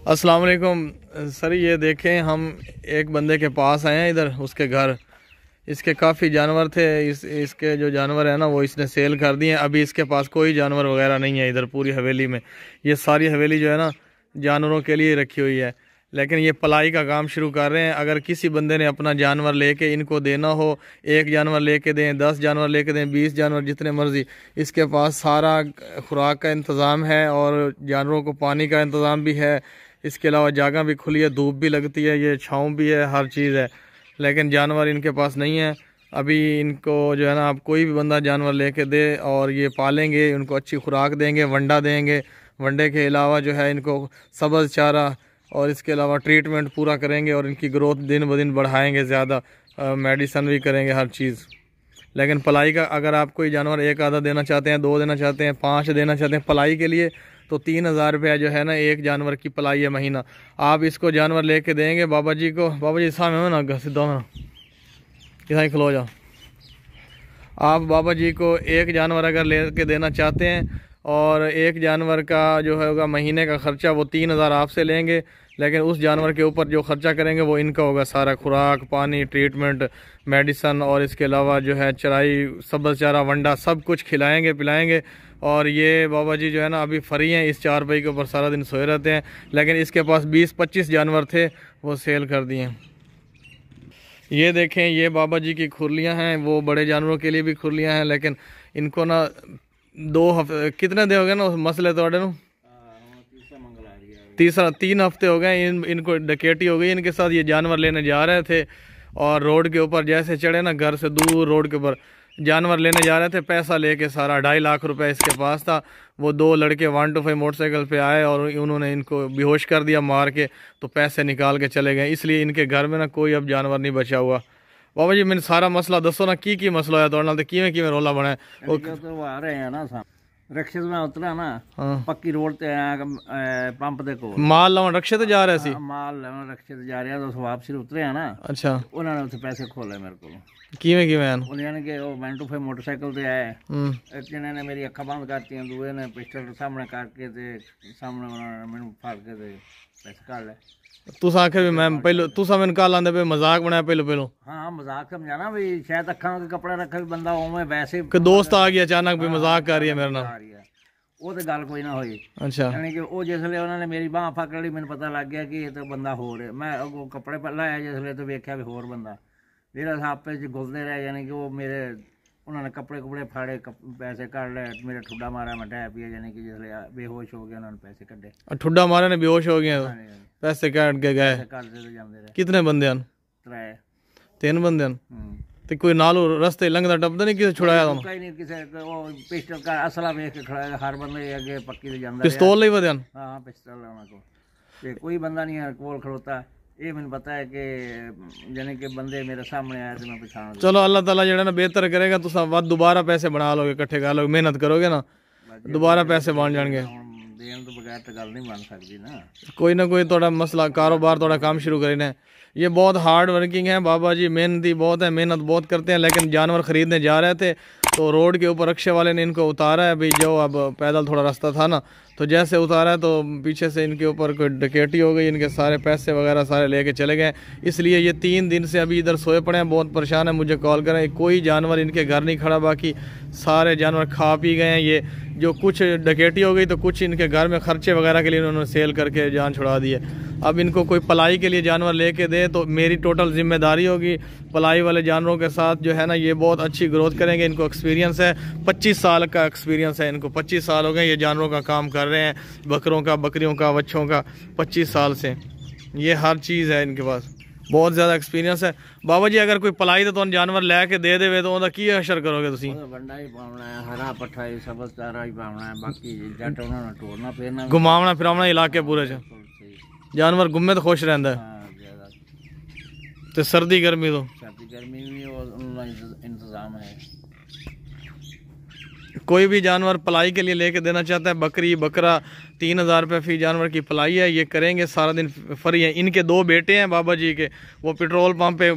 अस्सलाम वालेकुम सर, ये देखें हम एक बंदे के पास आए हैं इधर, उसके घर इसके काफ़ी जानवर थे। इसके जो जानवर है ना वो इसने सेल कर दिए। अभी इसके पास कोई जानवर वगैरह नहीं है इधर पूरी हवेली में। ये सारी हवेली जो है ना जानवरों के लिए रखी हुई है, लेकिन ये पलाई का काम शुरू कर रहे हैं। अगर किसी बंदे ने अपना जानवर लेके इनको देना हो, एक जानवर लेके दें, 10 जानवर लेके दें, 20 जानवर, जितने मर्जी, इसके पास सारा खुराक का इंतज़ाम है और जानवरों को पानी का इंतज़ाम भी है। इसके अलावा जगह भी खुली है, धूप भी लगती है, ये छाँव भी है, हर चीज़ है, लेकिन जानवर इनके पास नहीं है। अभी इनको जो है ना, आप कोई भी बंदा जानवर लेके दे और ये पालेंगे, उनको अच्छी खुराक देंगे, वंडा देंगे। वंडे के अलावा जो है इनको सब्ज़ चारा और इसके अलावा ट्रीटमेंट पूरा करेंगे और इनकी ग्रोथ दिन ब दिन बढ़ाएंगे, ज़्यादा मेडिसन भी करेंगे, हर चीज़। लेकिन पलाई का अगर आप कोई जानवर एक आधा देना चाहते हैं, 2 देना चाहते हैं, 5 देना चाहते हैं पलाई के लिए, तो 3000 रुपया जो है ना एक जानवर की पलाई है महीना। आप इसको जानवर लेके देंगे बाबा जी को, बाबा जी सामने हो ना, सीधा हो ना, इधर खलो जाओ। आप बाबा जी को एक जानवर अगर लेके देना चाहते हैं और एक जानवर का जो होगा महीने का ख़र्चा वो 3000 आपसे लेंगे, लेकिन उस जानवर के ऊपर जो ख़र्चा करेंगे वो इनका होगा सारा, खुराक, पानी, ट्रीटमेंट, मेडिसन और इसके अलावा जो है चराई, सब्ज़ चारा, वंडा, सब कुछ खिलाएंगे पिलाएंगे। और ये बाबा जी जो है ना अभी फ्री हैं, इस चारपाई के ऊपर सारा दिन सोए रहते हैं। लेकिन इसके पास 20-25 जानवर थे, वो सेल कर दिए। ये देखें, ये बाबा जी की खुरलियाँ हैं, वो बड़े जानवरों के लिए भी खुरलियाँ हैं, लेकिन इनको ना 2 हफ्ते कितने दिन हो गए ना मसले तोड़े नो, तीसरा 3 हफ्ते हो गए इनको डकैती हो गई इनके साथ। ये जानवर लेने जा रहे थे और रोड के ऊपर जैसे चढ़े ना, घर से दूर रोड के ऊपर जानवर लेने जा रहे थे, पैसा लेके सारा 2.5 लाख रुपए इसके पास था। वो 2 लड़के 125 मोटरसाइकिल पे आए और उन्होंने इनको बेहोश कर दिया मार के, तो पैसे निकाल के चले गए। इसलिए इनके घर में ना कोई अब जानवर नहीं बचा हुआ। बाबा जी मैंने सारा मसला दसो ना, की मसला है तोड़ना, किवें किवें रोला बना है? तो आ रहे हैं ना रक्षे में उतरा ना, पक्की रोड ते पंप दे को माल लावन रक्षे ते जा रहे सी, माल लावन रक्षे ते जा रहे तो वापसी उतरे हैं ना। अच्छा, उन्होंने उत्थे पैसे खोले मेरे को। किवें किवें हैं? उन्होंने के वो 125 मोटरसाइकिल ते आए, एक जने ने मेरी अखा बंद करती, दूए ने पिस्टल सामने करके ते सामने उन्होंने मैंने फाड़ के ते पैसे काट ले। तुस आखे भी मैं पहले तुसा मैंने कल आंदे पे मजाक बनाया पहलो। हाँ मजाक समझाना भी, शायद अखा के कपड़े रखे भी बंदा ओमे वैसे कि दोस्त आ गया अचानक भी मजाक कर रही है मेरे नाल, वो तो गल कोई ना हुई। अच्छा, यानी कि वो जिसले उन्होंने मेरी बांह पकड़ ली, मैंने पता लग गया कि ये तो बंदा हो रहा है। मैं अगो कपड़े पर लाया जिसले तो वेख्या भी होर बंदा मेरा आपे च घुलते रहे। यानी कि वो मेरे उन्होंने कपड़े कुपड़े फाड़े, पैसे काट ले, मेरा ठुड्डा मारा, मैं टै पिया। यानी कि जिसले बेहोश हो गया उन्होंने पैसे कड्डे, ठुड्डा मारे ने बेहोश हो गया, पैसे काट के गए। कितने बंदे हैं? 3 बंदे हैं। तो कोई नालो रस्ते लंघदा टपदा नहीं, किसे छुड़ाया? कोई नहीं, किसे वो पिस्टल का असला वेख के खड़ा, हर बंदे अगे पक्की ते जांदा। पिस्तौल ले वदन? हां पिस्तौल उन्हां को, ते कोई बंदा नहीं है कोल खड़ोता। ये मैंने पता है कि यानी कि बंदे मेरे सामने आए तो मैं पहचान। चलो अल्लाह ताला जेड़ा ना बेहतर करेगा, तुसा वद दोबारा पैसे बना लोगे, इकट्ठे कर लोगे, मेहनत करोगे ना, दोबारा पैसे बन जाएंगे। देन तो बगैर तो गल नहीं बन सकती ना। कोई ना कोई थोड़ा मसला, कारोबार थोड़ा काम शुरू करना है। ये बहुत हार्ड वर्किंग है बाबा जी, मेहनती बहुत है, मेहनत बहुत करते हैं। लेकिन जानवर ख़रीदने जा रहे थे तो रोड के ऊपर रक्शे वाले ने इनको उतारा है भाई, जो अब पैदल थोड़ा रास्ता था ना, तो जैसे उतारा है तो पीछे से इनके ऊपर कोई डकैती हो गई, इनके सारे पैसे वगैरह सारे लेके चले गए। इसलिए ये 3 दिन से अभी इधर सोए पड़े हैं, बहुत परेशान है। मुझे कॉल करें, कोई जानवर इनके घर नहीं खड़ा, बाकी सारे जानवर खा पी गए हैं। ये जो कुछ डकैती हो गई तो कुछ इनके घर में खर्चे वगैरह के लिए उन्होंने सेल करके जान छुड़ा दी है। अब इनको कोई पलाई के लिए जानवर लेके दे तो मेरी टोटल जिम्मेदारी होगी। पलाई वाले जानवरों के साथ जो है ना ये बहुत अच्छी ग्रोथ करेंगे। इनको एक्सपीरियंस है, 25 साल का एक्सपीरियंस है इनको। 25 साल हो गए ये जानवरों का काम कर रहे हैं, बकरों का, बकरियों का, बच्चों का, 25 साल से ये हर चीज़ है इनके पास, बहुत ज़्यादा एक्सपीरियंस है। बाबा जी अगर कोई पलाई तो तुम जानवर लैके दे दे तो उनका की असर करोगे तुसी? वंडा ही पावना है, हरा पट्ठा ही, सब्ज़ चारा ही पावना है, बाकी जट उन्होंने टोरना फिरना, घुमावना फिरावना इलाके पूरे च जानवर घूमे तो खुश रहता है। तो सर्दी गर्मी तो सर्दी गर्मी भी इंतजाम है। कोई भी जानवर पलाई के लिए लेके देना चाहता है, बकरी बकरा 3,000 रुपये फी जानवर की पलाई है, ये करेंगे, सारा दिन फ्री है। इनके 2 बेटे हैं बाबा जी के, वो पेट्रोल पंप पे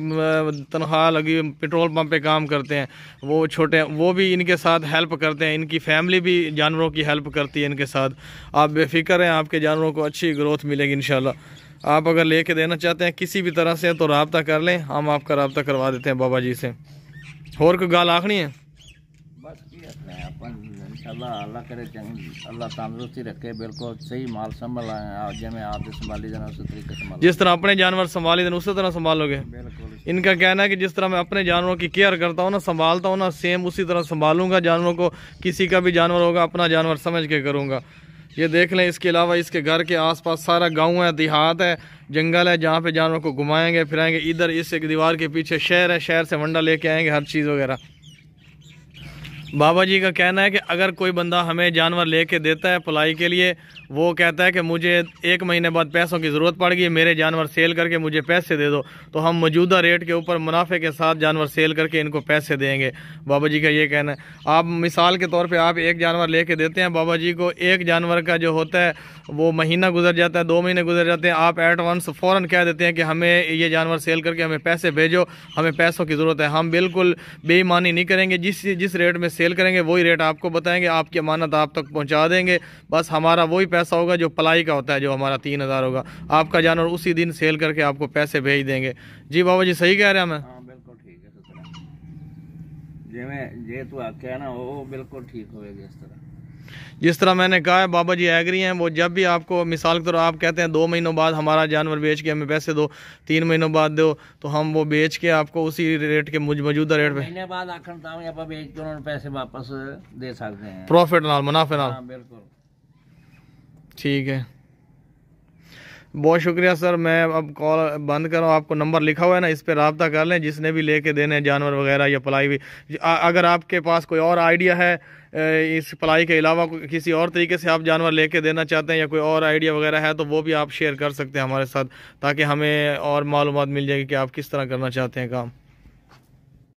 तनख्वाह लगी, पेट्रोल पंप पे काम करते हैं, वो छोटे हैं, वो भी इनके साथ हेल्प करते हैं, इनकी फैमिली भी जानवरों की हेल्प करती है इनके साथ। आप बेफिक्र हैं, आपके जानवरों को अच्छी ग्रोथ मिलेगी इंशाल्लाह। आप अगर लेके देना चाहते हैं किसी भी तरह से तो रब्ता कर लें, हम आपका रब्ता करवा देते हैं बाबा जी से। और कोई गाल आखनी है? बस इंशाल्लाह अल्लाह करे अल्लाह तंदुरुस्ती रखे, बिल्कुल सही माल संभाल जिमें आप संभाली देना उस तरीके से, जिस तरह अपने जानवर संभाली देना उसी तरह संभालोगे। बिल्कुल इनका कहना है कि जिस तरह मैं अपने जानवरों की केयर करता हूँ ना, संभालता हूँ ना, सेम उसी तरह संभालूंगा जानवरों को। किसी का भी जानवर होगा अपना जानवर समझ के करूँगा। ये देख लें, इसके अलावा इसके घर के आसपास सारा गांव है, देहात है, जंगल है, जहाँ पे जानवर को घुमाएंगे फिराएंगे। इधर इस एक दीवार के पीछे शहर है, शहर से वंडा लेके आएंगे, हर चीज़ वगैरह। बाबा जी का कहना है कि अगर कोई बंदा हमें जानवर लेके देता है पलाई के लिए, वो कहता है कि मुझे 1 महीने बाद पैसों की ज़रूरत पड़ गई, मेरे जानवर सेल करके मुझे पैसे दे दो, तो हम मौजूदा रेट के ऊपर मुनाफे के साथ जानवर सेल करके इनको पैसे देंगे। बाबा जी का ये कहना है। आप मिसाल के तौर पे आप एक जानवर लेके देते हैं बाबा जी को, एक जानवर का जो होता है वो महीना गुजर जाता है, 2 महीने गुजर जाते हैं, आप एडवांस फ़ौरन कह देते हैं कि हमें ये जानवर सेल करके हमें पैसे भेजो, हमें पैसों की ज़रूरत है। हम बिल्कुल बेईमानी नहीं करेंगे, जिस रेट में सेल करेंगे वही रेट आपको बताएंगे, आपकी अमानत आप तक पहुंचा देंगे। बस हमारा वही पैसा होगा जो पलाई का होता है, जो हमारा 3,000 होगा, आपका जानवर उसी दिन सेल करके आपको पैसे भेज देंगे। जी बाबा जी सही कह रहे हैं मैं? हाँ बिल्कुल ठीक है। जिमें जे तू आख्या ना वो बिल्कुल ठीक होएगी। जिस तरह मैंने कहा है बाबा जी एग्री हैं। वो जब भी आपको मिसाल के तौर आप कहते हैं 2 महीनों बाद हमारा जानवर बेच के हमें पैसे दो, 3 महीनों बाद दो, तो हम वो बेच के आपको उसी रेट के मौजूदा रेट पे महीने बाद आखिर बेच के उन्होंने पैसे वापस दे सकते हैं, प्रॉफिट नाल, मुनाफे नाल। हाँ बिल्कुल ठीक है, बहुत शुक्रिया सर। मैं अब कॉल बंद कर रहा हूँ। आपको नंबर लिखा हुआ है ना, इस पर रब्ता कर लें, जिसने भी लेके देने जानवर वगैरह या पलाई भी। अगर आपके पास कोई और आइडिया है इस पलाई के अलावा किसी और तरीके से आप जानवर लेके देना चाहते हैं या कोई और आइडिया वगैरह है, तो वो भी आप शेयर कर सकते हैं हमारे साथ, ताकि हमें और मालूमात मिल जाएगी कि आप किस तरह करना चाहते हैं काम।